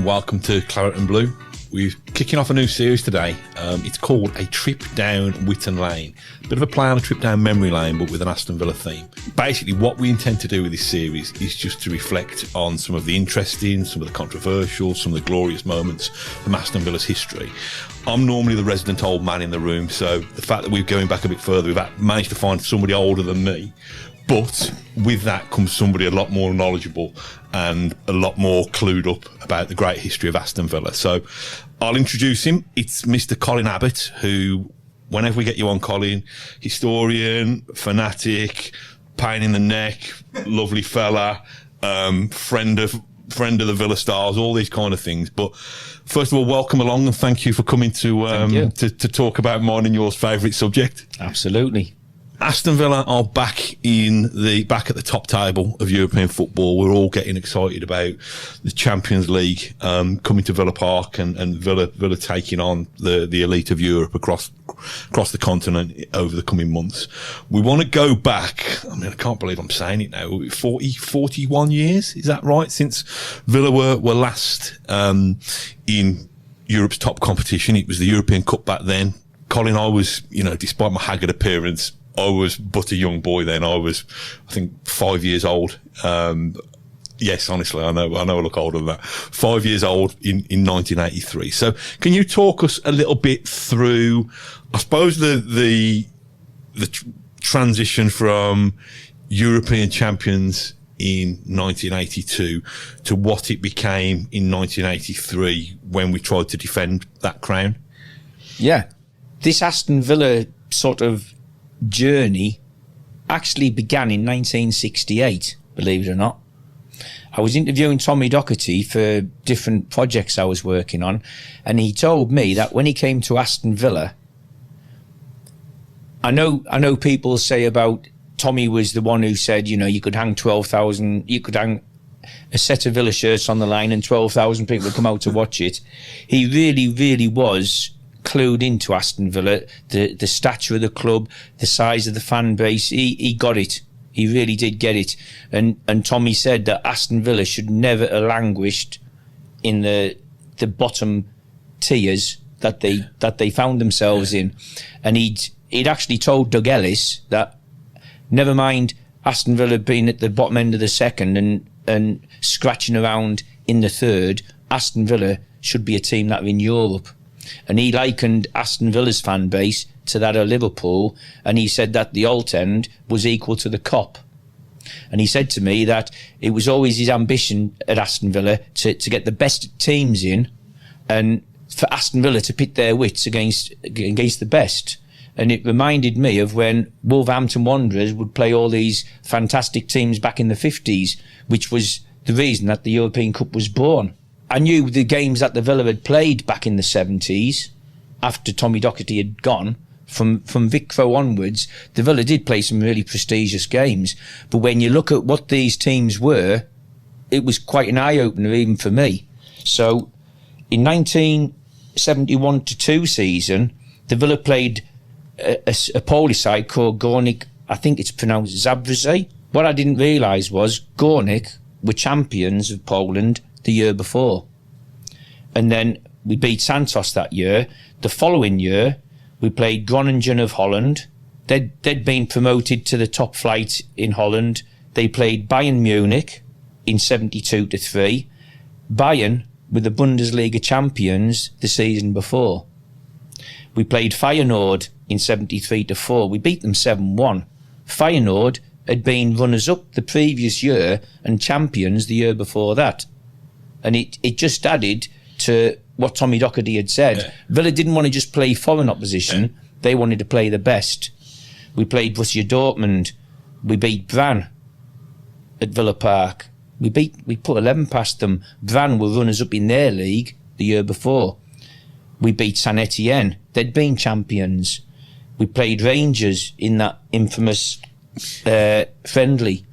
and welcome to Claret Blue. We're kicking off a new series today. It's called A Trip Down Witton Lane. Bit of a play on a trip down memory lane, but with an Aston Villa theme. Basically, what we intend to do with this series is just to reflect on some of the interesting, some of the controversial, some of the glorious moments from Aston Villa's history. I'm normally the resident old man in the room, so the fact that we're going back a bit further, we've managed to find somebody older than me. But with that comes somebody a lot more knowledgeable and a lot more clued up about the great history of Aston Villa. So I'll introduce him. It's Mr. Colin Abbott, who, whenever we get you on, Colin, historian, fanatic, pain in the neck, lovely fella, friend of the Villa Stars, all these kind of things. But first of all, welcome along and thank you for coming to talk about mine and yours favourite subject. Absolutely. Aston Villa are back at the top table of European football. We're all getting excited about the Champions League coming to Villa Park and Villa taking on the elite of Europe across the continent over the coming months. We want to go back. I mean, I can't believe I'm saying it now. 41 years, is that right? Since Villa were last in Europe's top competition. It was the European Cup back then. Colin, I was, despite my haggard appearance, I was but a young boy then. I was, I think, 5 years old. Yes, honestly, I know I look older than that. 5 years old in 1983. So can you talk us a little bit through, I suppose, the transition from European champions in 1982 to what it became in 1983 when we tried to defend that crown? Yeah. This Aston Villa sort of journey actually began in 1968, believe it or not. I was interviewing Tommy Docherty for different projects I was working on, and he told me that when he came to Aston Villa, I know people say about Tommy was the one who said, you could hang 12,000, you could hang a set of Villa shirts on the line and 12,000 people would come out to watch it. He really, really was clued into Aston Villa, the stature of the club, the size of the fan base. He got it. He really did get it. And Tommy said that Aston Villa should never have languished in the bottom tiers that they found themselves in. And he'd actually told Doug Ellis that never mind Aston Villa being at the bottom end of the second and scratching around in the third, Aston Villa should be a team that are in Europe. And he likened Aston Villa's fan base to that of Liverpool, and he said that the Alt End was equal to the Kop. And he said to me that it was always his ambition at Aston Villa to get the best teams in, and for Aston Villa to pit their wits against the best. And it reminded me of when Wolverhampton Wanderers would play all these fantastic teams back in the 50s, which was the reason that the European Cup was born. I knew the games that the Villa had played back in the 70s, after Tommy Docherty had gone, from Vic Crow onwards, the Villa did play some really prestigious games. But when you look at what these teams were, it was quite an eye-opener even for me. So in 1971-2 season, the Villa played a Polish side called Górnik, I think it's pronounced Zabrze. What I didn't realise was Górnik were champions of Poland the year before. And then we beat Santos that year. The following year, we played Groningen of Holland. They'd been promoted to the top flight in Holland. They played Bayern Munich in 72-3. Bayern were the Bundesliga champions the season before. We played Feyenoord in 73-4. We beat them 7-1. Feyenoord had been runners-up the previous year and champions the year before that. And it just added to what Tommy Docherty had said. Yeah. Villa didn't want to just play foreign opposition. Yeah. They wanted to play the best. We played Borussia Dortmund. We beat Brann at Villa Park. We put 11 past them. Brann were runners-up in their league the year before. We beat Saint Etienne. They'd been champions. We played Rangers in that infamous friendly.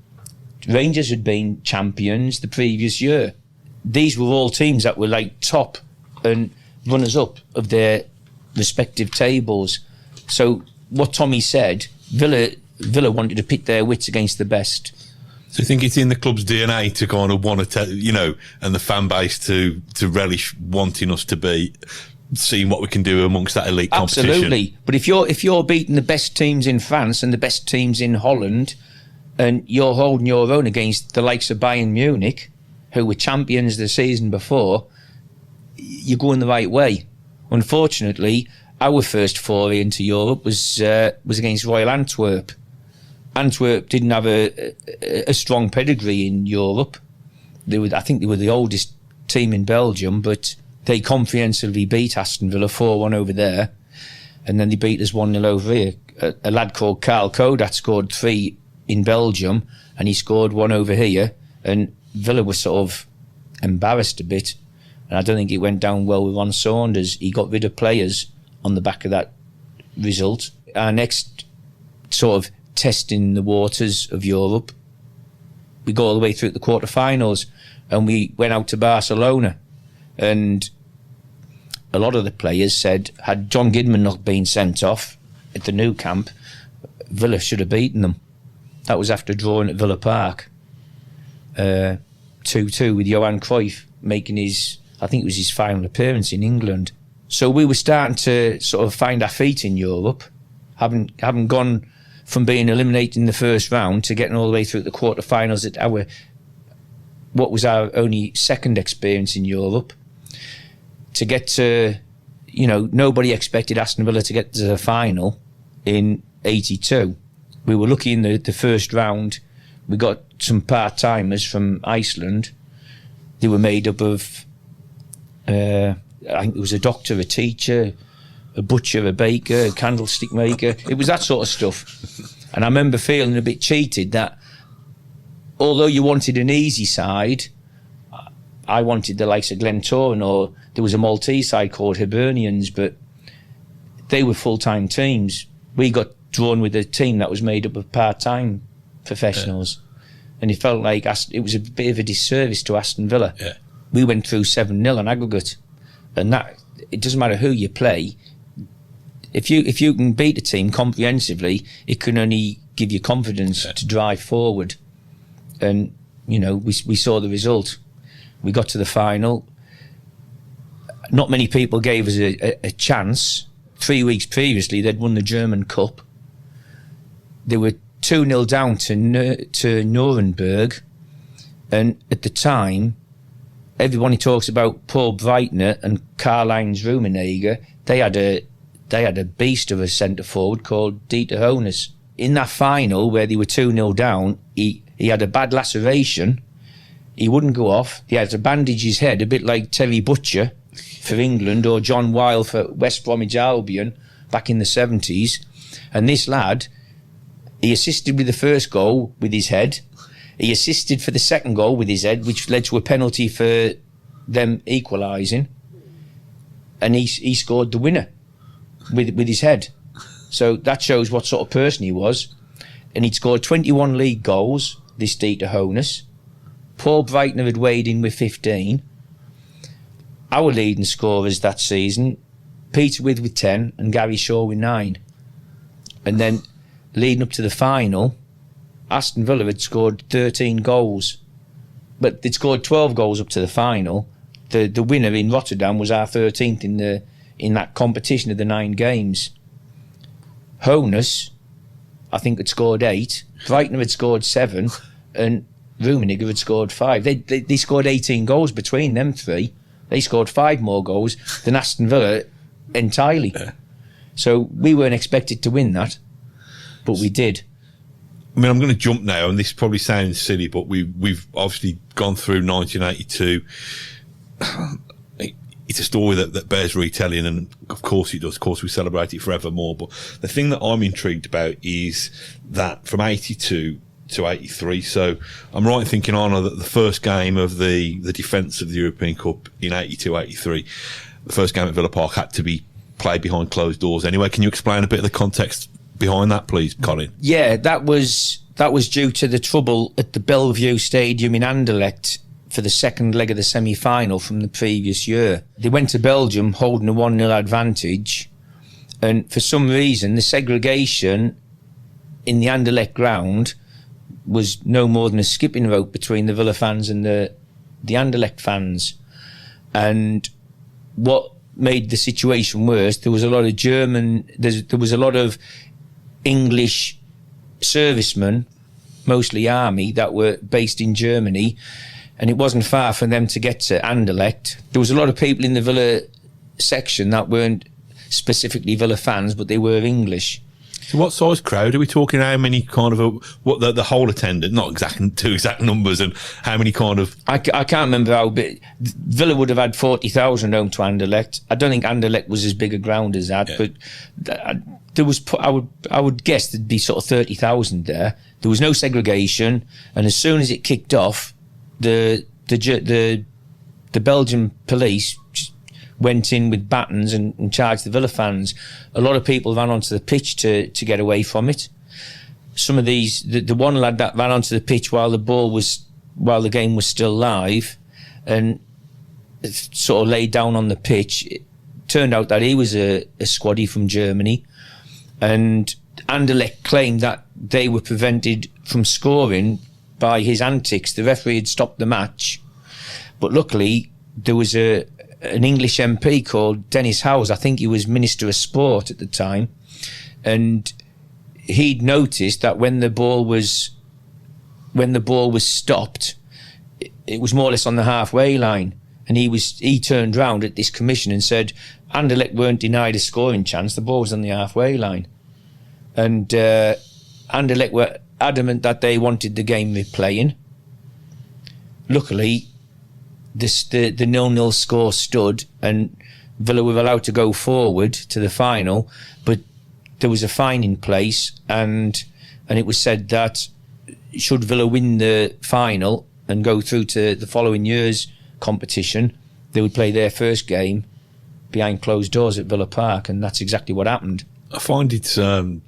Rangers had been champions the previous year. These were all teams that were like top and runners-up of their respective tables. So what Tommy said, Villa wanted to pit their wits against the best. So you think it's in the club's DNA to kind of want to, and the fan base to relish wanting us to be seeing what we can do amongst that elite competition? Absolutely. But if you're beating the best teams in France and the best teams in Holland, and you're holding your own against the likes of Bayern Munich, who were champions the season before, you're going the right way. Unfortunately, our first foray into Europe was against Royal Antwerp. Antwerp didn't have a strong pedigree in Europe. I think they were the oldest team in Belgium, but they comprehensively beat Aston Villa 4-1 over there, and then they beat us 1-0 over here. A lad called Karl Kodat scored 3 in Belgium, and he scored 1 over here, and Villa was sort of embarrassed a bit, and I don't think it went down well with Ron Saunders. He got rid of players on the back of that result. Our next sort of testing the waters of Europe, we got all the way through the quarterfinals, and we went out to Barcelona, and a lot of the players said, had John Gidman not been sent off at the Nou Camp, Villa should have beaten them. That was after drawing at Villa Park, 2-2 with Johan Cruyff making I think it was his final appearance in England. So we were starting to sort of find our feet in Europe, having gone from being eliminated in the first round to getting all the way through the quarterfinals at what was our only second experience in Europe. To get to, nobody expected Aston Villa to get to the final in 82. We were lucky in the first round. We got some part-timers from Iceland. They were made up of, I think there was a doctor, a teacher, a butcher, a baker, a candlestick maker. It was that sort of stuff. And I remember feeling a bit cheated that although you wanted an easy side, I wanted the likes of Glentoran, or there was a Maltese side called Hibernians, but they were full-time teams. We got drawn with a team that was made up of part-time professionals. Yeah. And it felt like it was a bit of a disservice to Aston Villa. Yeah. We went through 7-0 on aggregate. And that, it doesn't matter who you play. If you can beat a team comprehensively, it can only give you confidence to drive forward. And, we saw the result. We got to the final. Not many people gave us a chance. 3 weeks previously, they'd won the German Cup. They were 2-0 down to Nuremberg. And at the time, everyone talks about Paul Breitner and Karl-Heinz Rummenigge. They had a beast of a centre forward called Dieter Hoeneß. In that final, where they were 2-0 down, he had a bad laceration. He wouldn't go off. He had to bandage his head, a bit like Terry Butcher for England or John Weil for West Bromwich Albion back in the 70s. And this lad, he assisted with the first goal with his head. He assisted for the second goal with his head, which led to a penalty for them equalising. And he scored the winner with his head. So that shows what sort of person he was. And he'd scored 21 league goals, this Dieter Hoeneß. Paul Breitner had weighed in with 15. Our leading scorers that season, Peter with 10 and Gary Shaw with 9. And then leading up to the final, Aston Villa had scored 13 goals. But they'd scored 12 goals up to the final. The winner in Rotterdam was our 13th in that competition of the 9 games. Hoeneß, I think, had scored 8. Breitner had scored 7. And Rummenigge had scored 5. They scored 18 goals between them 3. They scored 5 more goals than Aston Villa entirely. Yeah. So we weren't expected to win that, but we did. I mean, I'm going to jump now, and this probably sounds silly, but we've obviously gone through 1982. It's a story that bears retelling, and of course it does. Of course we celebrate it forevermore. But the thing that I'm intrigued about is that from 82 to 83. So I'm right in thinking, Arno, that the first game of the defence of the European Cup in 82-83, the first game at Villa Park had to be played behind closed doors anyway. Can you explain a bit of the context behind that, please, Colin? Yeah, that was due to the trouble at the Bellevue Stadium in Anderlecht for the second leg of the semi-final from the previous year. They went to Belgium holding a 1-0 advantage, and for some reason the segregation in the Anderlecht ground was no more than a skipping rope between the Villa fans and the Anderlecht fans. And what made the situation worse, there was a lot of there was a lot of English servicemen, mostly army, that were based in Germany, and it wasn't far for them to get to Anderlecht. There was a lot of people in the Villa section that weren't specifically Villa fans, but they were English. So what size crowd are we talking? How many kind of what the whole attendance? Not two exact numbers, and how many kind of? I can't remember how big. Villa would have had 40,000 home to Anderlecht. I don't think Anderlecht was as big a ground as that, but there was. I would guess there'd be sort of 30,000 there. There was no segregation, and as soon as it kicked off, the Belgian police just went in with batons and charged the Villa fans. A lot of people ran onto the pitch to get away from it. Some of these, the one lad that ran onto the pitch while the game was still live, and sort of laid down on the pitch. It turned out that he was a squaddie from Germany, and Anderlecht claimed that they were prevented from scoring by his antics. The referee had stopped the match, but luckily there was an English MP called Dennis Howes. I think he was Minister of Sport at the time, and he'd noticed that when the ball was stopped, it was more or less on the halfway line, and he turned round at this commission and said Anderlecht weren't denied a scoring chance, the ball was on the halfway line. And Anderlecht were adamant that they wanted the game replaying. Luckily, the 0-0 score stood, and Villa were allowed to go forward to the final, but there was a fine in place, and it was said that should Villa win the final and go through to the following year's competition, they would play their first game behind closed doors at Villa Park, and that's exactly what happened. I find it's a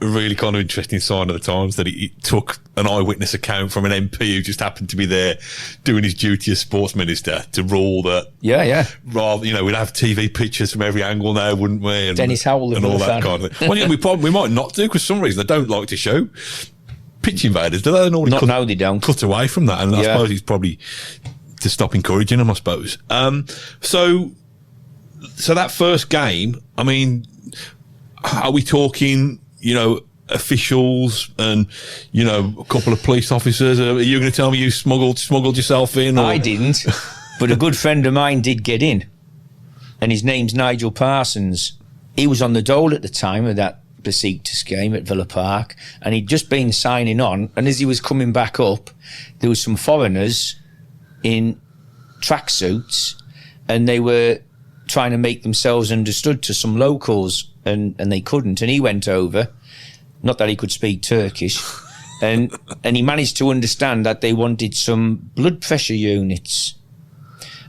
really kind of interesting sign of the times that it took an eyewitness account from an MP who just happened to be there doing his duty as sports minister to rule that. Yeah. Rather, we'd have TV pictures from every angle now, wouldn't we? And Dennis Howell and all that kind of thing. Well, yeah, we might not do, because for some reason they don't like to show pitch invaders, do they? Not now, they don't. Cut away from that, and I suppose it's probably to stop encouraging them, I suppose. So that first game, I mean, are we talking, officials and, a couple of police officers? Are you going to tell me you smuggled yourself in? Or? I didn't, but a good friend of mine did get in, and his name's Nigel Parsons. He was on the dole at the time of that Besiktas game at Villa Park, and he'd just been signing on, and as he was coming back up, there was some foreigners in tracksuits, and they were trying to make themselves understood to some locals, and they couldn't, and he went over, not that he could speak Turkish, and he managed to understand that they wanted some blood pressure units,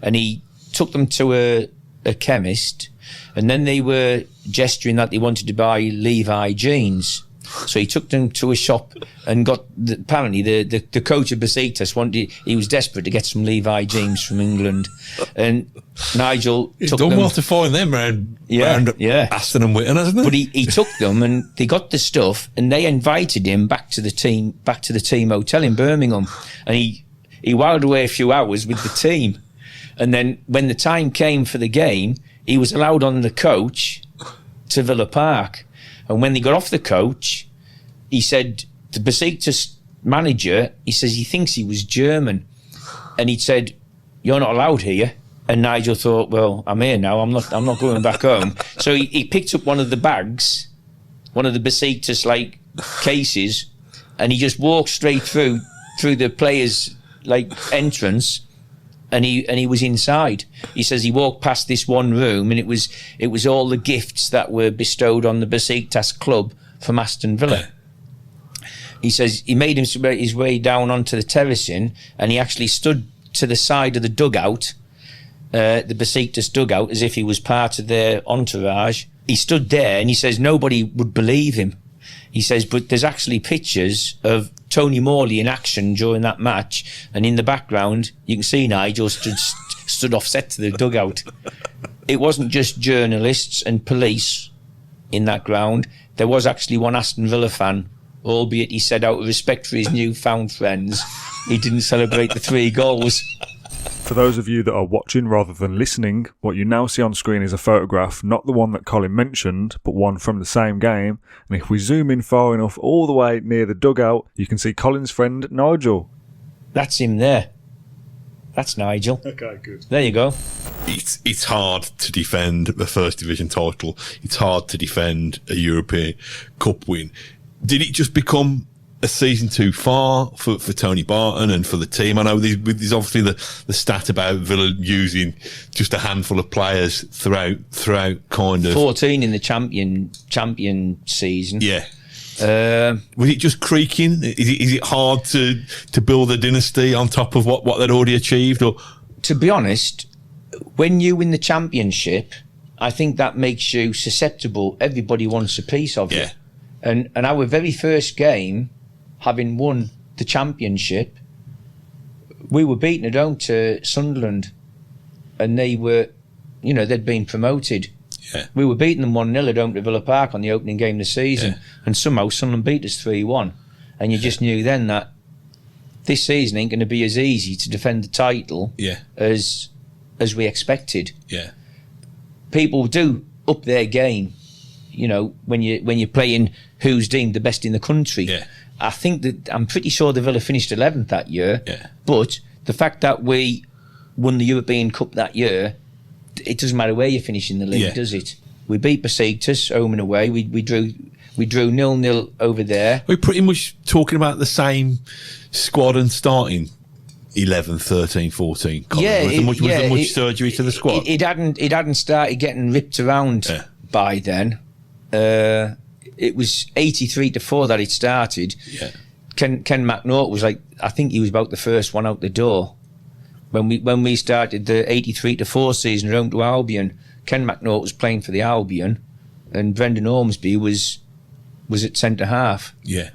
and he took them to a chemist, and then they were gesturing that they wanted to buy Levi jeans. So he took them to a shop and got, apparently the coach of Besiktas he was desperate to get some Levi jeans from England. And Nigel He's took done them. well to find them around Aston and Witton, hasn't he? But he took them, and they got the stuff, and they invited him back to the team hotel in Birmingham. And he whiled away a few hours with the team. And then when the time came for the game, he was allowed on the coach to Villa Park. And when they got off the coach, he said, the Besiktas manager, he says he thinks he was German. And he said, "You're not allowed here." And Nigel thought, well, I'm here now, I'm not going back home. So he picked up one of the bags, one of the Besiktas cases, and he just walked straight through the players' entrance. And he was inside. He says he walked past this one room, and it was all the gifts that were bestowed on the Besiktas club from Aston Villa. He says he made his way down onto the terracing, and he actually stood to the side of the dugout, the Besiktas dugout, as if he was part of their entourage. He stood there, and he says nobody would believe him. He says, but there's actually pictures of Tony Morley in action during that match, and in the background you can see Nigel stood offset to the dugout. It wasn't just journalists and police in that ground. There was actually one Aston Villa fan albeit he said out of respect for his newfound friends, he didn't celebrate the 3 goals. For those of you that are watching rather than listening, what you now see on screen is a photograph, not the one that Colin mentioned, but one from the same game. And if we zoom in far enough all the way near the dugout, you can see Colin's friend Nigel. That's him there. That's Nigel. Okay, good. There you go. It's hard to defend the First Division title. It's hard to defend a European Cup win. Did it just become a season too far for Tony Barton and for the team? I know there's obviously the stat about Villa using just a handful of players throughout kind of 14 in the champion season. Yeah. Was it just creaking? Is it hard to build a dynasty on top of what they'd already achieved? Or to be honest, when you win the championship, I think that makes you susceptible. Everybody wants a piece of you. And our very first game, having won the championship, we were beaten at home to Sunderland, and they were, they'd been promoted. Yeah. We were beating them 1-0 at home to Villa Park on the opening game of the season, and somehow Sunderland beat us 3-1. And you just knew then that this season ain't going to be as easy to defend the title as we expected. Yeah. People do up their game, when you're playing who's deemed the best in the country. Yeah. I think that I'm pretty sure the Villa finished 11th that year. Yeah. But the fact that we won the European Cup that year, it doesn't matter where you finish in the league, does it? We beat Besiktas home and away. We drew 0-0 over there. We're pretty much talking about the same squad and starting 11, 13, 14. Was there much surgery to the squad? It hadn't started getting ripped around by then. It was 83-4 that it started. Yeah. Ken McNaught was I think he was about the first one out the door. When we started the 83-4 season at home to Albion, Ken McNaught was playing for the Albion, and Brendan Ormsby was at centre half. Yeah.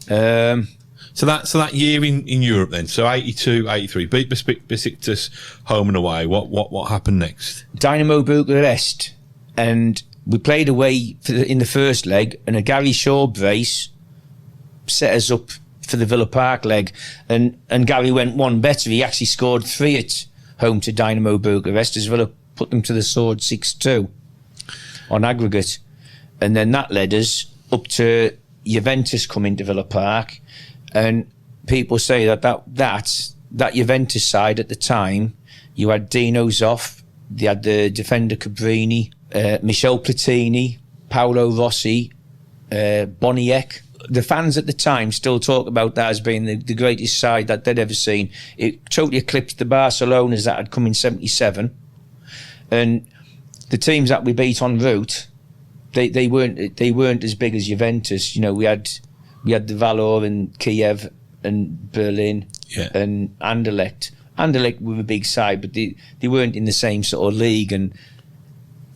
So that year in Europe then, so 82, 83, beat Besiktas home and away. What happened next? Dynamo Bucharest, and we played away in the first leg, and a Gary Shaw brace set us up for the Villa Park leg, and Gary went one better. He actually scored 3 at home to Dynamo Bucharest as Villa put them to the sword 6-2 on aggregate, and then that led us up to Juventus coming to Villa Park, and people say that Juventus side at the time, you had Dino Zoff, they had the defender Cabrini, Michel Platini, Paolo Rossi, Boniek. The fans at the time still talk about that as being the greatest side that they'd ever seen. It totally eclipsed the Barcelonas that had come in 77. And the teams that we beat en route, they weren't as big as Juventus. We had the Valor and Kiev and Berlin and Anderlecht. Anderlecht were a big side, but they weren't in the same sort of league and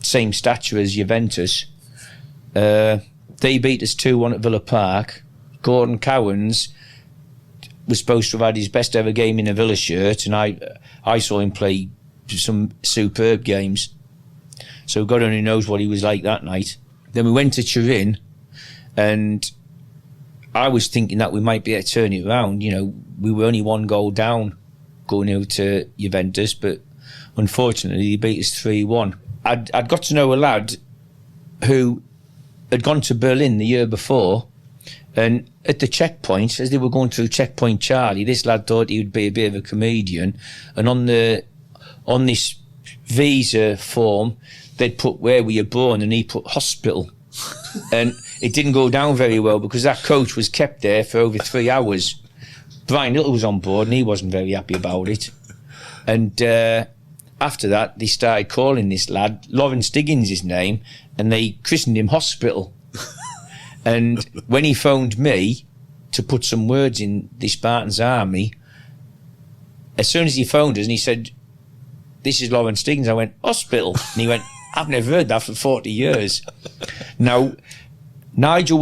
same stature as Juventus. They beat us 2-1 at Villa Park. Gordon Cowans was supposed to have had his best ever game in a Villa shirt, and I saw him play some superb games. So God only knows what he was like that night. Then we went to Turin, and I was thinking that we might be able to turn it around. We were only 1 goal down going out to Juventus, but unfortunately he beat us 3-1. I'd got to know a lad who had gone to Berlin the year before, and at the checkpoint, as they were going through Checkpoint Charlie, this lad thought he would be a bit of a comedian, and on this visa form they'd put where were you born, and he put hospital. And it didn't go down very well because that coach was kept there for over 3 hours. Brian Little was on board and he wasn't very happy about it. And after that, they started calling this lad, Lawrence Diggins his name, and they christened him Hospital. And when he phoned me to put some words in the Spartans Army, as soon as he phoned us and he said, "This is Lawrence Diggins," I went, "Hospital." And he went, "I've never heard that for 40 years. Now, Nigel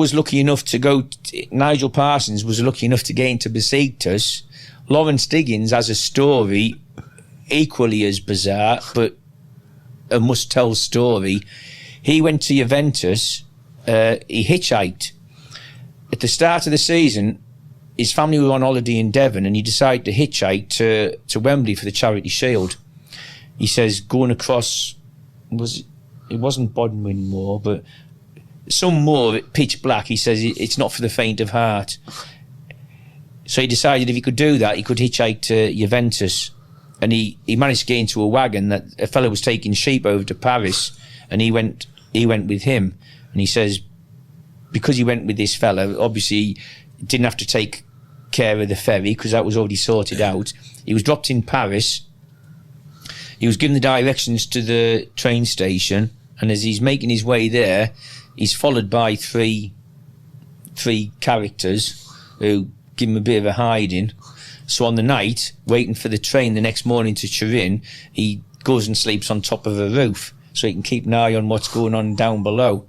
Parsons was lucky enough to get into Besiktas. Lawrence Diggins has a story equally as bizarre, but a must-tell story. He went to Juventus, he hitchhiked. at the start of the season, his family were on holiday in Devon, and he decided to hitchhike to Wembley for the Charity Shield. He says going across, it wasn't Bodmin Moor, but some moor, pitch black. He says it's not for the faint of heart. So he decided if he could do that, he could hitchhike to Juventus. And he managed to get into a wagon that a fellow was taking sheep over to Paris, and he went with him. And he says, because he went with this fella, obviously he didn't have to take care of the ferry because that was already sorted out. He was dropped in Paris. He was given the directions to the train station, and as he's making his way there, he's followed by three characters who give him a bit of a hiding. So on the night, waiting for the train the next morning to Turin, he goes and sleeps on top of a roof so he can keep an eye on what's going on down below.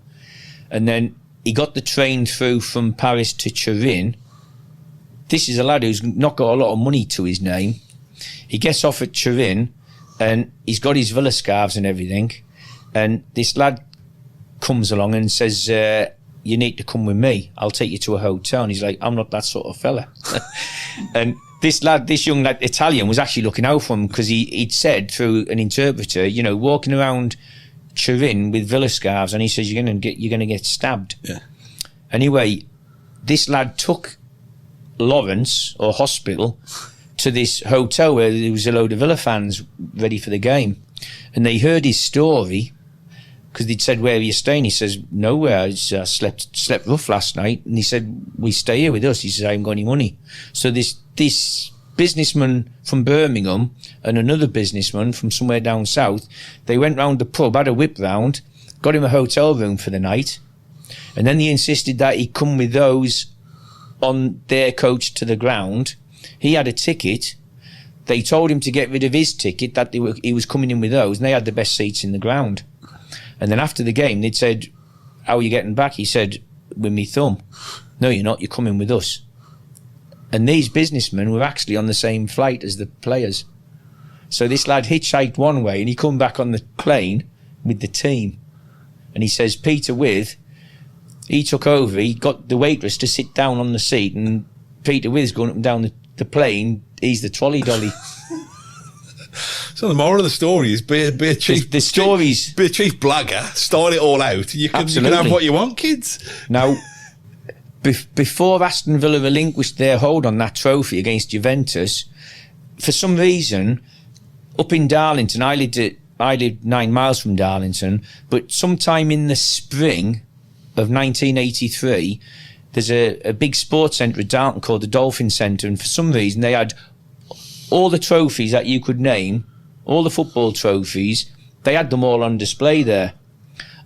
And then he got the train through from Paris to Turin. This is a lad who's not got a lot of money to his name. He gets off at Turin and he's got his Villa scarves and everything. And this lad comes along and says, you need to come with me. I'll take you to a hotel. And he's like, I'm not that sort of fella. And this young lad, Italian, was actually looking out for him because he'd said through an interpreter, walking around Turin with Villa scarves, and he says you're going to get stabbed. Yeah. Anyway, this lad took Lawrence or hospital to this hotel where there was a load of Villa fans ready for the game, and they heard his story because they'd said, "Where are you staying?" He says, "Nowhere. I slept rough last night." And he said, "We stay here with us." He says, "I haven't got any money." So this businessman from Birmingham and another businessman from somewhere down south, they went round the pub, had a whip round, got him a hotel room for the night, and then they insisted that he come with those on their coach to the ground. He had a ticket. They told him to get rid of his ticket, that he was coming in with those, and they had the best seats in the ground. And then after the game, they'd said, "How are you getting back?" He said, "With me thumb." "No, you're not. You're coming with us." And these businessmen were actually on the same flight as the players. So this lad hitchhiked one way, and he come back on the plane with the team. And he says, Peter With, he took over. He got the waitress to sit down on the seat, and Peter With's going up and down the plane. He's the trolley dolly. So the moral of the story is be a chief. The stories. Be a chief blagger. Start it all out. You can have what you want, kids. Now, before Aston Villa relinquished their hold on that trophy against Juventus, for some reason, up in Darlington, I lived 9 miles from Darlington, but sometime in the spring of 1983, there's a big sports centre at Darlington called the Dolphin Centre, and for some reason they had all the trophies that you could name, all the football trophies, they had them all on display there.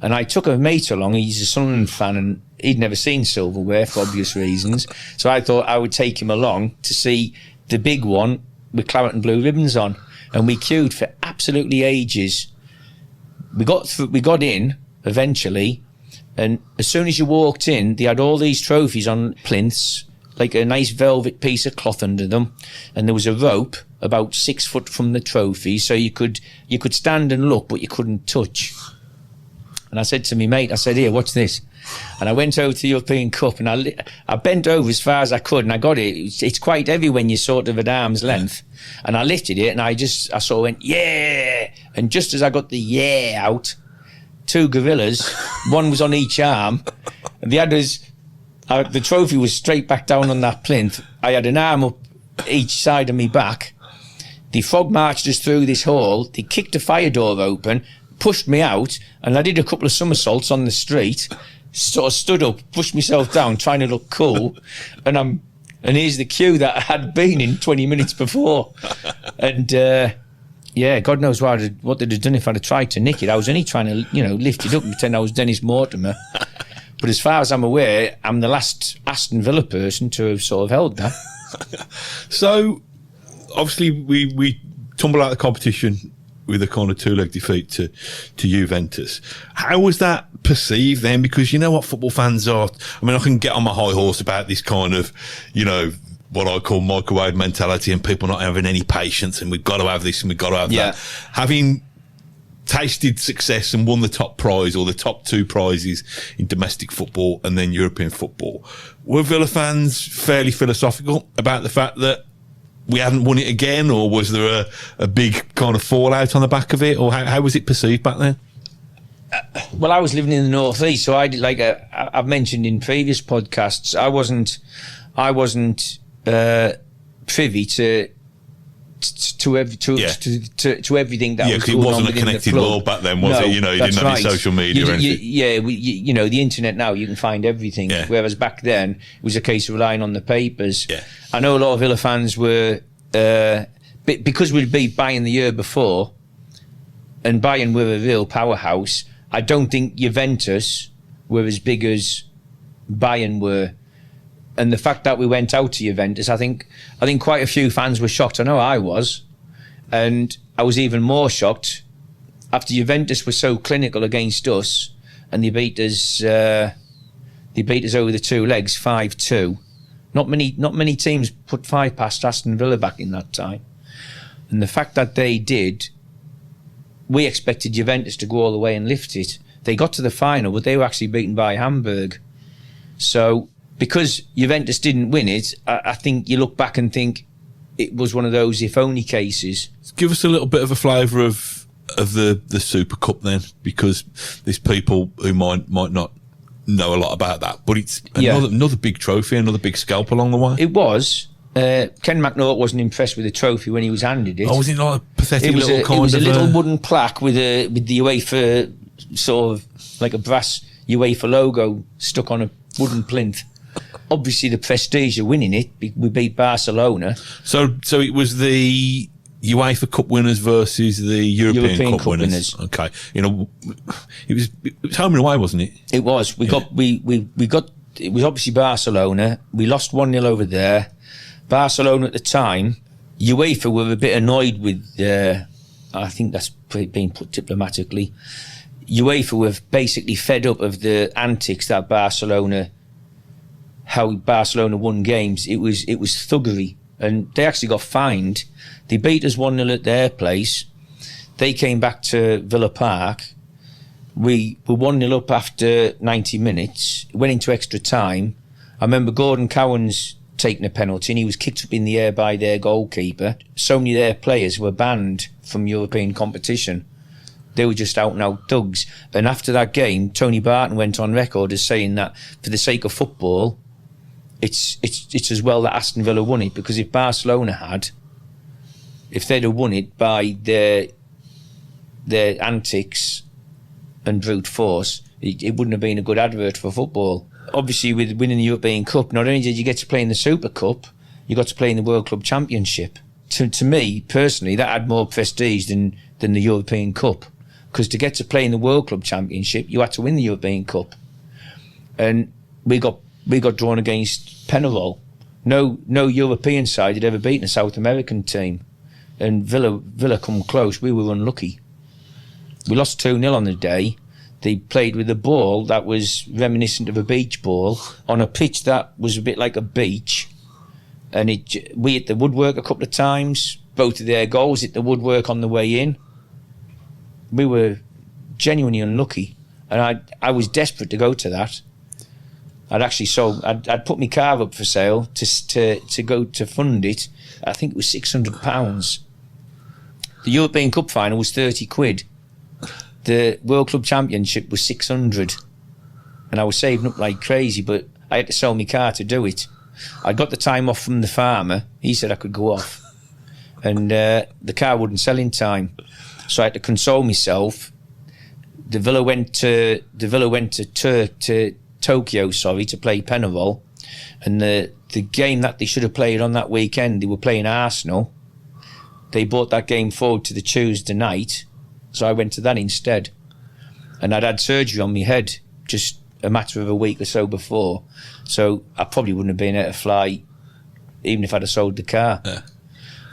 And I took a mate along, he's a Sunderland fan, and he'd never seen silverware for obvious reasons. So I thought I would take him along to see the big one with Claret Blue ribbons on. And we queued for absolutely ages. We got in eventually, and as soon as you walked in, they had all these trophies on plinths, like a nice velvet piece of cloth under them, and there was a rope about 6 foot from the trophy, so you could stand and look, but you couldn't touch. And I said to me mate, I said, "Here, watch this." And I went over to the European Cup, and I bent over as far as I could, and I got it. It's quite heavy when you're sort of at arm's length. And I lifted it, and I sort of went, "Yeah!" And just as I got the "yeah" out, 2 gorillas, one was on each arm, and the others, the trophy was straight back down on that plinth. I had an arm up each side of me back. The frog marched us through this hall. They kicked the fire door open, pushed me out, and I did a couple of somersaults on the street, sort of stood up, pushed myself down, trying to look cool, and here's the queue that I had been in 20 minutes before. And yeah, God knows what they'd have done if I'd have tried to nick it. I was only trying to, lift it up and pretend I was Dennis Mortimer. But as far as I'm aware, I'm the last Aston Villa person to have sort of held that. So, obviously, we tumble out of the competition with a kind of 2-leg defeat to Juventus. How was that perceived then? Because you know what football fans are. I mean, I can get on my high horse about this kind of, what I call microwave mentality and people not having any patience, and we've got to have this and we've got to have that. Having tasted success and won the top prize or the top two prizes in domestic football and then European football. Were Villa fans fairly philosophical about the fact that we hadn't won it again, or was there a big kind of fallout on the back of it, or how was it perceived back then? Well, I was living in the North East, so I've mentioned in previous podcasts, I wasn't privy to everything that was going on. Yeah, because it wasn't a connected world back then, was it? You know, you didn't have any social media or anything. You know, the internet now, you can find everything. Yeah. Whereas back then, it was a case of relying on the papers. Yeah. I know a lot of Villa fans were, because we'd beat Bayern the year before, and Bayern were a real powerhouse, I don't think Juventus were as big as Bayern were. And the fact that we went out to Juventus, I think quite a few fans were shocked. I know I was. And I was even more shocked after Juventus were so clinical against us, and they beat us over the two legs, 5-2. Not many teams put 5 past Aston Villa back in that time. And the fact that they did, we expected Juventus to go all the way and lift it. They got to the final, but they were actually beaten by Hamburg. So, because Juventus didn't win it, I think you look back and think it was one of those if-only cases. Give us a little bit of a flavour of the Super Cup then, because there's people who might not know a lot about that, but it's another big trophy, another big scalp along the way. It was. Ken McNaught wasn't impressed with the trophy when he was handed it. Oh, was it like a pathetic little kind of... It was a little wooden plaque with the UEFA, sort of like a brass UEFA logo stuck on a wooden plinth. Obviously, the prestige of winning it, we beat Barcelona. So it was the UEFA Cup winners versus the European Cup winners. Okay, you know, it was home and away, wasn't it? It was. We got. It was obviously Barcelona. We lost 1-0 over there. Barcelona at the time, UEFA were a bit annoyed with. I think that's being put diplomatically. UEFA were basically fed up of the antics that how Barcelona won games. It was thuggery, and they actually got fined. They beat us 1-0 at their place. They came back to Villa Park. We were 1-0 up after 90 minutes. Went into extra time. I remember Gordon Cowan's taking a penalty, and he was kicked up in the air by their goalkeeper. So many of their players were banned from European competition. They were just out and out thugs. And after that game, Tony Barton went on record as saying that for the sake of football, it's as well that Aston Villa won it, because if Barcelona if they'd have won it by their antics and brute force, it wouldn't have been a good advert for football. Obviously, with winning the European Cup, not only did you get to play in the Super Cup, you got to play in the World Club Championship. To me, personally, that had more prestige than the European Cup. Because to get to play in the World Club Championship, you had to win the European Cup. And we got drawn against Penarol. No European side had ever beaten a South American team. And Villa come close. We were unlucky. We lost 2-0 on the day. They played with a ball that was reminiscent of a beach ball on a pitch that was a bit like a beach. And we hit the woodwork a couple of times. Both of their goals hit the woodwork on the way in. We were genuinely unlucky. And I was desperate to go to that. I'd put my car up for sale to go to fund it. I think it was £600. The European Cup final was 30 quid. The World Club Championship was 600. And I was saving up like crazy, but I had to sell my car to do it. I got the time off from the farmer. He said I could go off. And the car wouldn't sell in time. So I had to console myself. The Villa went to Tokyo, to play Penarol. And the game that they should have played on that weekend, they were playing Arsenal. They brought that game forward to the Tuesday night. So I went to that instead. And I'd had surgery on my head just a matter of a week or so before. So I probably wouldn't have been able to fly even if I'd have sold the car. Yeah.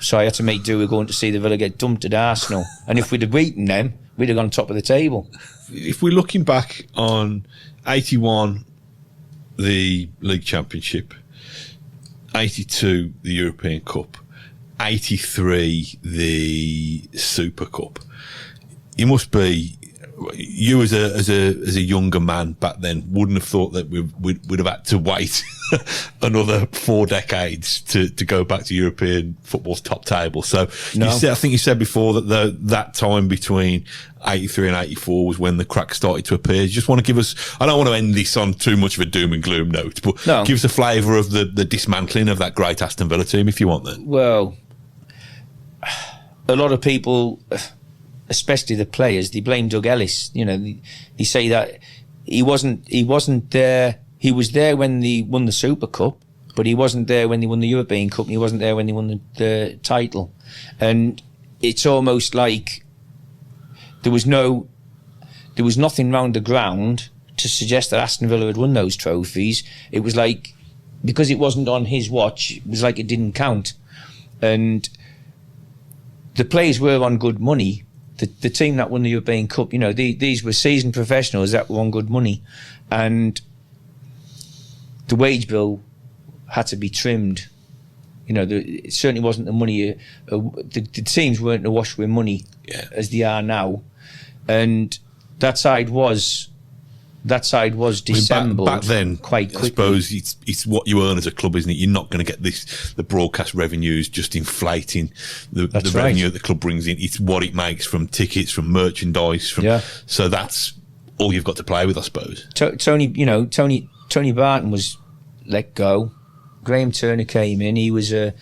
So I had to make do with going to see the Villa get dumped at Arsenal. And if we'd have beaten them, we'd have gone top of the table. If we're looking back on 81, the League Championship, 82, the European Cup, 83, the Super Cup, you must be. You as a younger man back then wouldn't have thought that we'd have had to wait another 4 decades to go back to European football's top table. So No. I think you said before that that time between 83 and 84 was when the cracks started to appear. You just want to give us, I don't want to end this on too much of a doom and gloom note, but No. give us a flavour of the dismantling of that great Aston Villa team if you want then. Well, a lot of people, especially the players, they blame Doug Ellis. You know, they say that he wasn't there. He was there when they won the Super Cup, but he wasn't there when they won the European Cup, and he wasn't there when they won the title. And it's almost like there was nothing round the ground to suggest that Aston Villa had won those trophies. It was like, because it wasn't on his watch, it was like it didn't count. And the players were on good money. The team that won the European Cup, you know, these were seasoned professionals that were on good money, and the wage bill had to be trimmed. You know, it certainly wasn't the money. The teams weren't awash with money as they are now, and that side was dissembled. Back then, quite quickly. I suppose it's what you earn as a club, isn't it? You're not going to get the broadcast revenues just inflating the revenue that the club brings in. It's what it makes from tickets, from merchandise. So that's all you've got to play with, I suppose. Tony Barton was let go. Graham Turner came in. He was a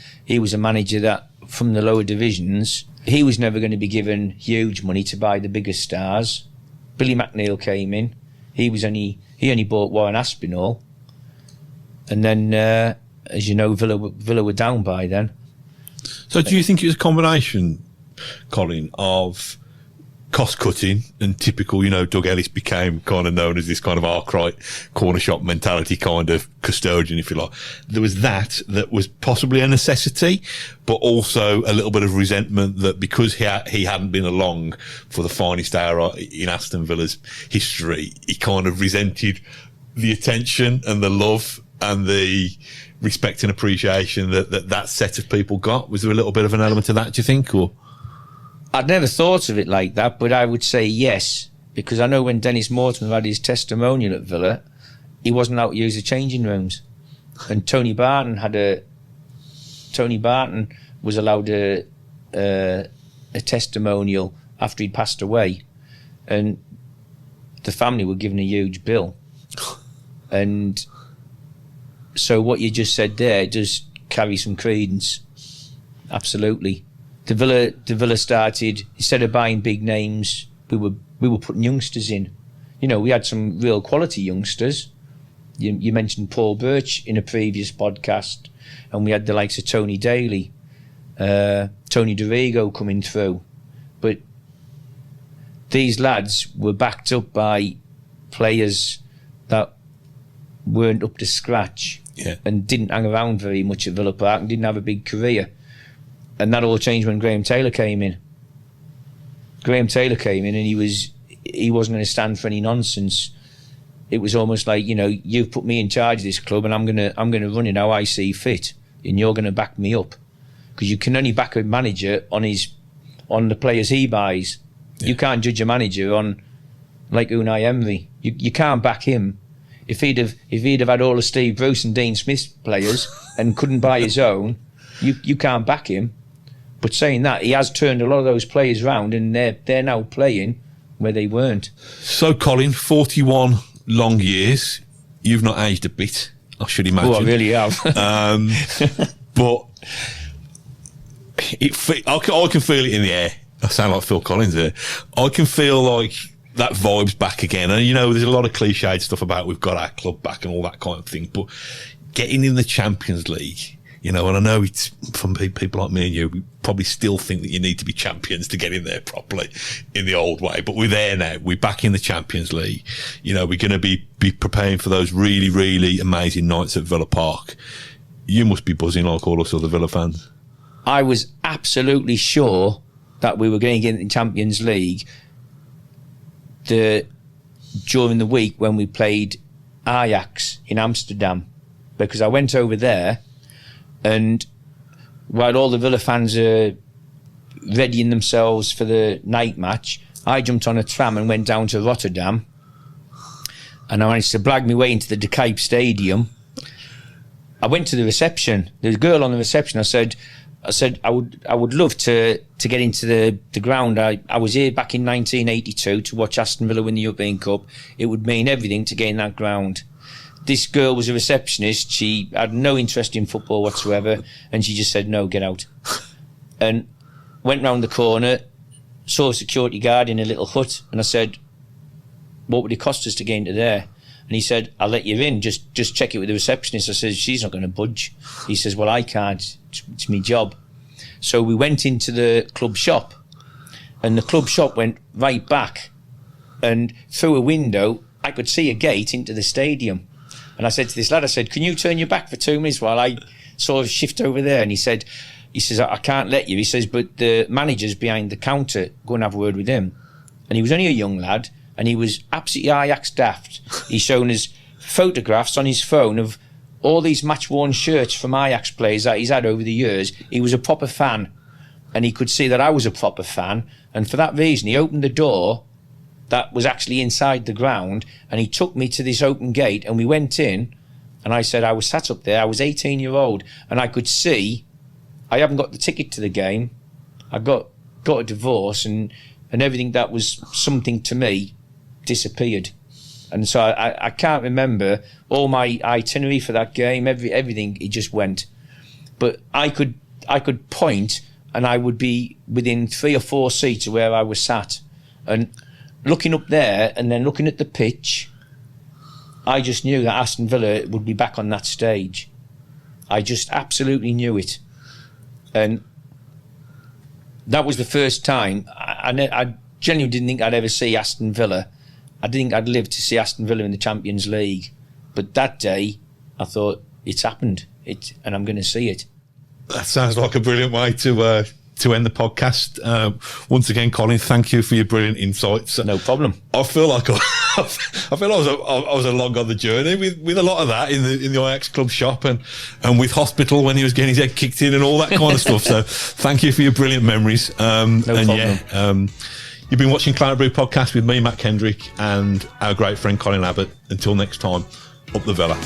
manager that from the lower divisions. He was never going to be given huge money to buy the bigger stars. Billy McNeil came in. He only bought Warren Aspinall, and then as you know, Villa were down by then. So do you think it was a combination, Colin, of cost cutting and typical, you know, Doug Ellis became kind of known as this kind of arkwright corner shop mentality kind of custodian, if you like. There was that was possibly a necessity, but also a little bit of resentment that because he hadn't been along for the finest hour in Aston Villa's history, he kind of resented the attention and the love and the respect and appreciation that set of people got. Was there a little bit of an element of that, do you think, or? I'd never thought of it like that, but I would say yes, because I know when Dennis Mortimer had his testimonial at Villa, he wasn't allowed to use the changing rooms, and Tony Barton was allowed a testimonial after he'd passed away, and the family were given a huge bill, and so what you just said there does carry some credence, absolutely. The Villa started, instead of buying big names, we were putting youngsters in. You know, we had some real quality youngsters. You mentioned Paul Birch in a previous podcast, and we had the likes of Tony Daly, Tony DeRigo coming through. But these lads were backed up by players that weren't up to scratch and didn't hang around very much at Villa Park and didn't have a big career. And that all changed when Graham Taylor came in. And he wasn't going to stand for any nonsense. It was almost like, you know, you've put me in charge of this club, and I'm gonna run it how I see fit, and you're going to back me up, because you can only back a manager on the players he buys. Yeah. You can't judge a manager on like Unai Emery. You can't back him. If he'd have had all of Steve Bruce and Dean Smith's players and couldn't buy his own, you can't back him. But saying that, he has turned a lot of those players round, and they're now playing where they weren't. So, Colin, 41 long years. You've not aged a bit, I should imagine. Oh, I really have. But I can feel it in the air. I sound like Phil Collins there. I can feel like that vibe's back again. And, you know, there's a lot of cliched stuff about we've got our club back and all that kind of thing. But getting in the Champions League, you know, and I know it's from people like me and you, we probably still think that you need to be champions to get in there properly in the old way. But we're there now. We're back in the Champions League. You know, we're going to be preparing for those really, really amazing nights at Villa Park. You must be buzzing like all us other Villa fans. I was absolutely sure that we were going to get in the Champions League during the week when we played Ajax in Amsterdam, because I went over there, and while all the Villa fans are readying themselves for the night match, I jumped on a tram and went down to Rotterdam, and I managed to blag my way into the De Kuip Stadium. I went to the reception. There's a girl on the reception. I said, I would love to get into the ground. I was here back in 1982 to watch Aston Villa win the European Cup. It would mean everything to get in that ground. This girl was a receptionist. She had no interest in football whatsoever, and she just said, no, get out. And went round the corner, saw a security guard in a little hut, and I said, what would it cost us to get into there? And he said, I'll let you in, just check it with the receptionist. I said, she's not going to budge. He says, well, I can't, it's my job. So we went into the club shop, and the club shop went right back, and through a window I could see a gate into the stadium. And I said to this lad, I said, can you turn your back for 2 minutes while I sort of shift over there? And he says, I can't let you. He says, but the manager's behind the counter, go and have a word with him. And he was only a young lad, and he was absolutely Ajax daft. He's shown us photographs on his phone of all these match-worn shirts from Ajax players that he's had over the years. He was a proper fan, and he could see that I was a proper fan, and for that reason he opened the door that was actually inside the ground, and he took me to this open gate, and we went in, and I said I was sat up there, I was 18-year-old, and I could see I haven't got the ticket to the game. I got a divorce, and everything that was something to me disappeared. And so I can't remember all my itinerary for that game, everything, it just went. But I could point, and I would be within 3 or 4 seats of where I was sat. And looking up there and then looking at the pitch, I just knew that Aston Villa would be back on that stage. I just absolutely knew it. And that was the first time. I genuinely didn't think I'd ever see Aston Villa. I didn't think I'd live to see Aston Villa in the Champions League. But that day, I thought, it's happened, and I'm going to see it. That sounds like a brilliant way to end the podcast. Once again, Colin, thank you for your brilliant insights. No problem. I feel like I was along on the journey with a lot of that in the Ajax club shop and with Hospital when he was getting his head kicked in and all that kind of stuff. So thank you for your brilliant memories. No problem. Yeah, you've been watching Claret Blue podcast with me, Matt Kendrick, and our great friend Colin Abbott. Until next time, up the Villa.